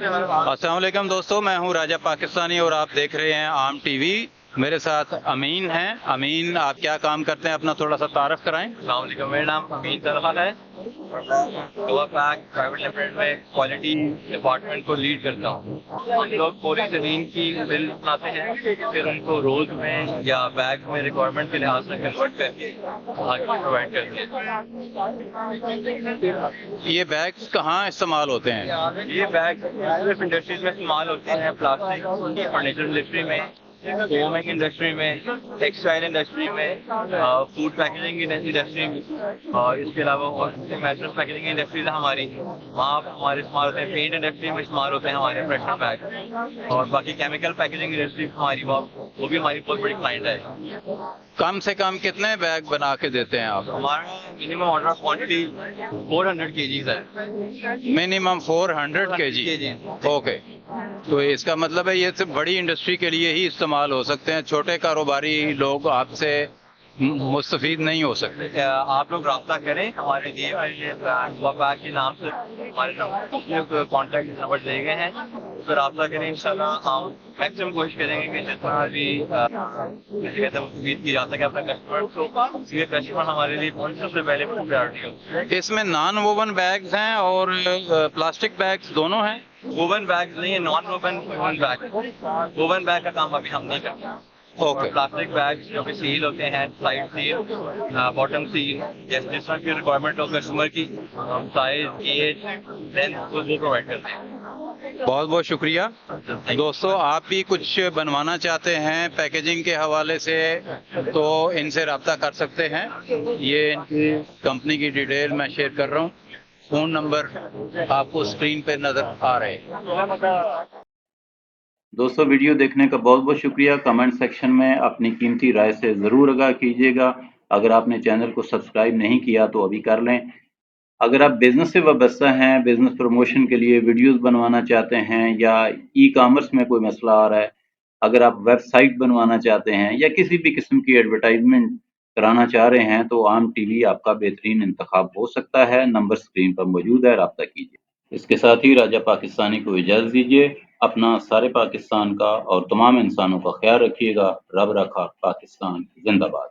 अस्सलाम वालेकुम दोस्तों, मैं हूं राजा पाकिस्तानी और आप देख रहे हैं आम टीवी। मेरे साथ अमीन हैं। अमीन, आप क्या काम करते हैं, अपना थोड़ा सा तारफ कराएं। अस्सलाम वालेकुम, मेरा नाम अमीन तलहा है। पैक प्राइवेट लिमिटेड में क्वालिटी डिपार्टमेंट को लीड करता हूँ। हम लोग पूरी ज़मीन की बिल बनाते हैं, फिर उनको रोल्स में या बैग में रिक्वायरमेंट के लिहाज से कन्वर्ट करके आगे प्रोवाइड करते हैं। ये बैग्स कहाँ इस्तेमाल होते हैं? ये बैग मुख्तलिफ इंडस्ट्रीज में इस्तेमाल होते हैं। प्लास्टिक, फर्नीचर इंडस्ट्री में, फोमिंग इंडस्ट्री में, टेक्सटाइल इंडस्ट्री में, फूड पैकेजिंग इंडस्ट्री में, और इसके अलावा और मेटल पैकेजिंग इंडस्ट्रीज है हमारी, वहाँ हमारे इस्तेमाल होते हैं। पेंट इंडस्ट्री में इस्तेमाल होते हैं हमारे फ्रेशनर बैग, और बाकी केमिकल पैकेजिंग इंडस्ट्री हमारी वो भी हमारी बहुत बड़ी क्लाइंट है। कम से कम कितने बैग बना के देते हैं आप? हमारा मिनिमम ऑर्डर क्वांटिटी 400 kgs है। Minimum 400 kg। ओके, तो इसका मतलब है ये सिर्फ बड़ी इंडस्ट्री के लिए ही इस्तेमाल हो सकते हैं, छोटे कारोबारी लोग आपसे मुस्तफीद नहीं हो सकते। आप लोग राब्ता करें, हमारे दिए हुए बैग के नाम से हमारे कॉन्टैक्ट नंबर दिए गए हैं, तो राब्ता करें। इंशाल्लाह हम मैक्सिमम कोशिश करेंगे कि जितना भी उम्मीद की जा सके अपने कस्टमर को, ये कस्टमर हमारे लिए सबसे पहले प्रायोरिटी हो। इसमें नॉन वोवन बैग्स हैं और प्लास्टिक बैग्स दोनों हैं? वोवन बैग नहीं है, non woven bag. Woven bag का काम अभी हम नहीं करते। ओके। प्लास्टिक बैग्स जो कि सील होते हैं, साइड सील, बॉटम सील, जैसे जिस तरह की रिक्वायरमेंट हो कस्टमर की, हम साइज, एज, लेंथ वो प्रोवाइड करते हैं। बहुत बहुत शुक्रिया। दोस्तों, आप भी कुछ बनवाना चाहते हैं पैकेजिंग के हवाले से तो इनसे रब्ता कर सकते हैं। ये इनकी कंपनी की डिटेल मैं शेयर कर रहा हूँ। फ़ोन नंबर आपको स्क्रीन पे नज़र आ रहे हैं। दोस्तों, वीडियो देखने का बहुत बहुत शुक्रिया। कमेंट सेक्शन में अपनी कीमती राय से ज़रूर आगाह कीजिएगा। अगर आपने चैनल को सब्सक्राइब नहीं किया तो अभी कर लें। अगर आप बिज़नेस से वाबस्ता हैं, बिज़नेस प्रमोशन के लिए वीडियोस बनवाना चाहते हैं, या ई कॉमर्स में कोई मसला आ रहा है, अगर आप वेबसाइट बनवाना चाहते हैं या किसी भी किस्म की एडवर्टाइजमेंट कराना चाह रहे हैं, तो आम टीवी आपका बेहतरीन इंतखाब हो सकता है। नंबर स्क्रीन पर मौजूद है, राब्ता कीजिए। इसके साथ ही राजा पाकिस्तानी को इजाज़त दीजिए। अपना, सारे पाकिस्तान का और तमाम इंसानों का ख्याल रखिएगा। रब रखा पाकिस्तान जिंदाबाद।